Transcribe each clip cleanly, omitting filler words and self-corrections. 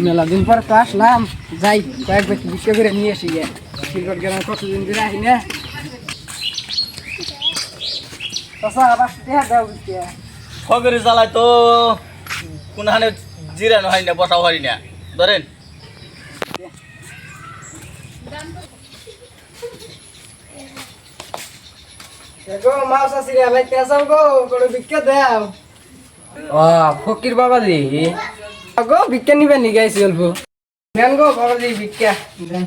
মেলা দিন পর তো আসলাম, যাই কয়েক ব্যক্তি বিক্রি করে নিয়ে আসি গে। সিলগড় গ্রামে কতদিন ধরে আসি না। ফগরি জ্বালায় তো কোনখানে জিরানো হয় না, বসাও হয় না। ধরেন ফকির বাবা দি গো ভিক্ষা নিবেন নি গাইছি অল্প দেন গো বাবা দি ভিক্ষা দেন।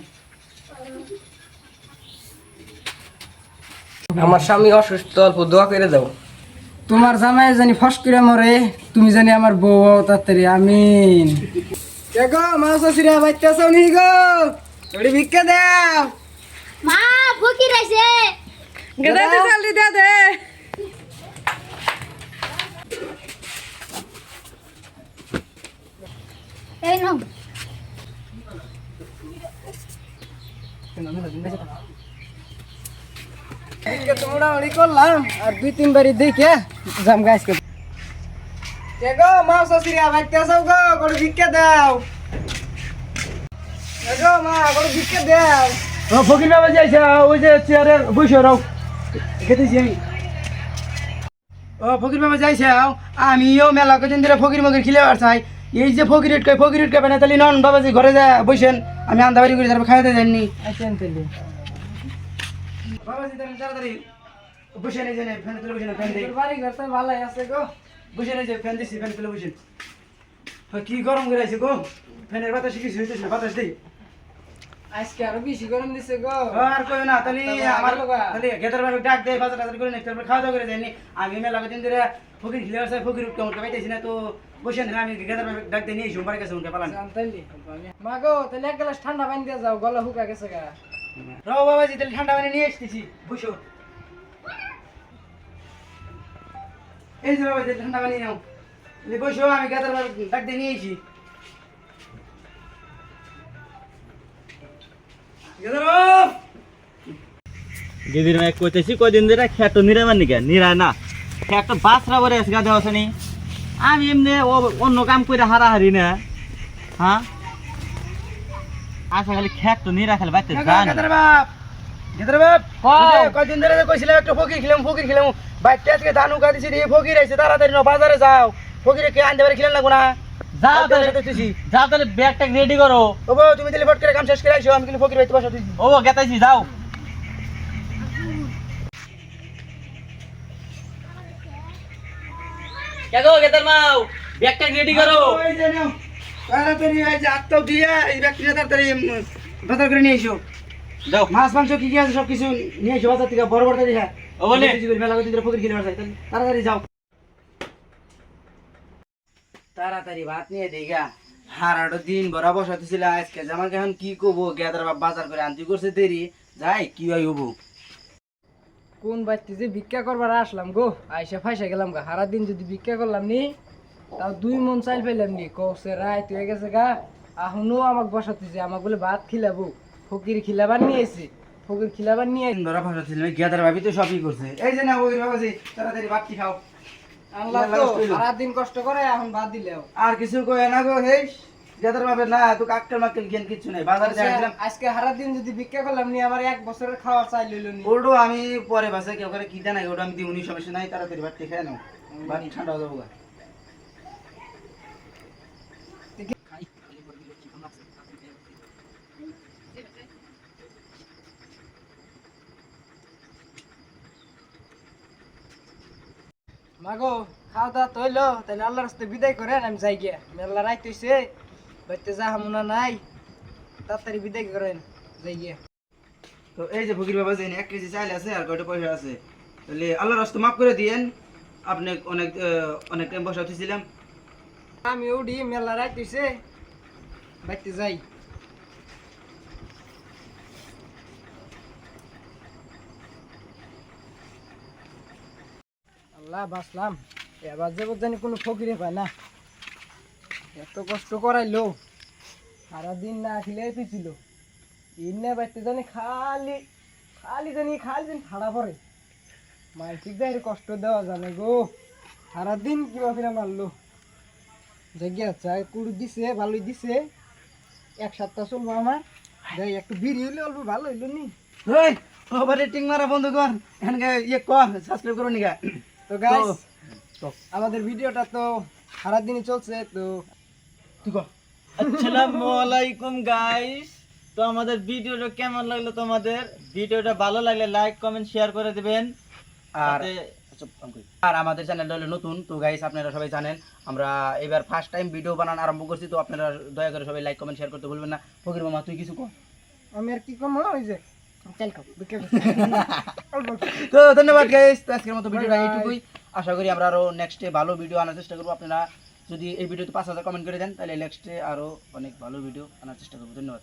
আমার স্বামী অসুস্থ, অল্প দোয়া করে দাও। তোমার জামাই জানি ফস করে মরে, তুমি জানি আমার বউ হও তাড়াতাড়ি, আমিন। দেখো মাছ আসিরা বাইতে আসাও নি গো, ওরে ভিক্ষা দাও। মা ফকির আইছে গেদাতে জলদি দে দে। এই নাও তোমরা ওই করলাম আর দুই তিন বাড়ি দেখে জাম গাছ কে দেখো মাছ আসিরা বাইতে আসাও গো, ওরে ভিক্ষা দাও। দেখো মা ওরে ভিক্ষা দাও। ফকির বাবা যাইছে, ওই যে চেয়ারে বসে রাও খেতেছি আমি। ও ফকির বাবা যাইছে, আমিও মেলা কদিন ধরে ফকির মগির খিলে আর চাই। এই যে ফকির উঠকে পানে তাহলে নন বাবাজি ঘরে যা বসেন, আমি আন্দাবাড়ি করে তারপর খাইতে যাইনি। আসেন তাহলে বাবাজি তাহলে তাড়াতাড়ি বসে নেই জানে, ফ্যান তুলে বসে না, ফ্যান দিই বাড়ি ঘর তো ভালোই আছে গো। বসে নেই যে ফ্যান দিছি, ফ্যান তুলে বসেন। কি গরম করে আছে গো, ফ্যানের বাতাস কিছু হইতেছে না, বাতাস দেই। আজকে আরো বেশি গরম দিছে গো। আর কই না তাহলে আমার তাহলে গেদার ভাবে ডাক দেই, বাজার টাজার করে নেই, তারপর খাওয়া দাওয়া করে যাইনি। আমি মেলা কদিন ধরে ফকির খিলে আছে, ফকির উঠকে উঠকে পাইতেছি না, তো বসে না আমি গেদার ভাবে ডাক দেই নিয়ে সোমবার কাছে উনকে পালাম। জানতাইলি মা গো তাহলে এক গ্লাস ঠান্ডা পানি দিয়ে যাও, গলা হুকা গেছে গা। রাও বাবাজি তাহলে ঠান্ডা পানি নিয়ে আসতেছি, বসো। এই যে বাবাজি ঠান্ডা পানি নাও, বসো, আমি গেদার ভাবে ডাক দিয়ে নিয়ে এসি। দিদির মায় কইতেছি কয়দিন ধরে খেটো নিরামান নিকে নিরায় না, খেটো বাসরা বরে আছে গাদা হসনি। আমি এমনি অন্য কাম করে হারাহারি না, হ্যাঁ আচ্ছা খালি খেটো নিরা খালি বাইতে জান। গেদার বাপ কয়দিন ধরে কইছিলাম একটা ফকির খিলাম বাইতে আজকে ধান উকা দিছি, এই ফকির আইছে, তাড়াতাড়ি না বাজারে যাও, ফকিরে কে আনতে পারে খিলাম লাগবো না। যাও তাহলে ব্যাগটা রেডি করো। ও বউ তুমি তাহলে ফট করে কাম শেষ করে আইসো, আমি কিন্তু ফকির বাইতে বসা দিছি। ও গেতাইছি, যাও। কেগো গেতার মাও ব্যাগটা রেডি করো। ওই যে নাও তাড়াতাড়ি, এই যে আত্তাও দিয়ে এই ব্যক্তিটা তাড়াতাড়ি বাজার করে নিয়ে এসো। যাও মাছ মাংস কি কি আছে সব কিছু নিয়ে এসো বাজার থেকে, বড় বড় দেখা। ও বলে মেলা কদিন ধরে ফকির খিলে আসে, তাড়াতাড়ি যাও। তাড়াতাড়ি ভাত নিয়ে দেগা, হারাটো দিন ভরা বসাতেছিল আজকে, আমাকে এখন কি করবো, গেদার বাপ বাজার করে আনতে করছে দেরি, যাই কি হয় হবো। কোন বাড়িতে যে ভিক্ষা করবার আসলাম গো, আইসা ফাইসা গেলাম গা। হারা দিন যদি ভিক্ষা করলাম নি, তাও 2 মন চাইল পেলাম নি, কৌছে রাত হয়ে গেছে গা, এখনো আমাকে বসাতেছে, আমাকে বলে ভাত খিলাবো, ফকির খিলাবার নিয়েছে, ফকির খিলাবার নিয়ে ধরা বসাতেছিল। গেদার ভাবি তো সবই করছে। এই যে না ফকির বাবাজি তাড়াতাড়ি ভাত কি খাও, সারাদিন কষ্ট করে এখন বাদ দিলেও আর কিছু কয় না গো। হেই গেদার ভাবে না তো কাকল মাকল জ্ঞান কিছু নাই, বাজারে যাইছিলাম আজকে সারাদিন যদি ভিক্ষা করলাম নি, আমার 1 বছরের খাওয়া চাই লইল নি। ওটো আমি পরে বাসে কেউ করে কি জানাই, ওটা আমি দিউনি, সমস্যা নাই, তাড়াতাড়ি ভাত খেয়ে নাও, ভাত ঠান্ডা হয়ে যাবো। মাগো খাওয়া দাওয়া তো হইলো, তাহলে আল্লাহর রাস্তায় বিদায় করেন, আমি যাই গিয়া, মেলা রাইত হইছে, বাড়িতে যা হামুনা নাই, তাড়াতাড়ি বিদায় করেন, যাই গিয়া। তো এই যে ফকির বাবা যে 1 কেজি চাল আছে আর কয়টা পয়সা আছে, তাহলে আল্লাহর রাস্তায় মাফ করে দিয়েন, আপনি অনেক অনেক টাইম বসা উঠেছিলাম। আমি উঠি, মেলা রাইত হইছে, বাড়িতে যাই। আল্লাহ বাসলাম, এবার যে জানি কোনো ফকিরে পায় না, এত কষ্ট করাইলো, সারাদিন না খেলে পিছিল, ইন্না বাইতে জানি খালি খালি জানি খাড়া পড়ে, মানসিক যাই কষ্ট দেওয়া জানে গো, সারাদিন কিবা ফিরে মারলো। জায়গা চাই কুড়ি দিছে ভালোই দিছে এক সপ্তাহ চলবো আমার যাই একটু বিড়ি হইলে অল্প ভালো হইলো নি ওই ওভার রেটিং মারা বন্ধ কর এখানকে ইয়ে কর সাবস্ক্রাইব করো নিকা তো গাইস আমাদের ভিডিওটা তো সারা দিনই চলছে তো তুই কর আসসালামু আলাইকুম গাইস। তো আমাদের ভিডিওটা কেমন লাগলো তোমাদের? ভিডিওটা ভালো লাগলে লাইক কমেন্ট শেয়ার করে দিবেন। আর সাথে- আর আমাদের চ্যানেলটা হলো নতুন তো গাইস আপনারা সবাই জানেন আমরা এবার ফার্স্ট টাইম ভিডিও বানানো আরম্ভ করছি তো আপনারা দয়া করে সবাই লাইক কমেন্ট শেয়ার করতে ভুলবেন না। ফকির মামা তুই কিছু কর। আমি আর কি কম ওই যে চাল খাও তো ধন্যবাদ গাইস তো আজকের মতো ভিডিওটা এইটুকুই আশা করি আমরা আরো নেক্সটে ভালো ভিডিও আনার চেষ্টা করবো আপনারা যদি এই ভিডিওতে 5000 কমেন্ট করে দেন তাহলে নেক্সটে আরো অনেক ভালো ভিডিও আনার চেষ্টা করবো ধন্যবাদ।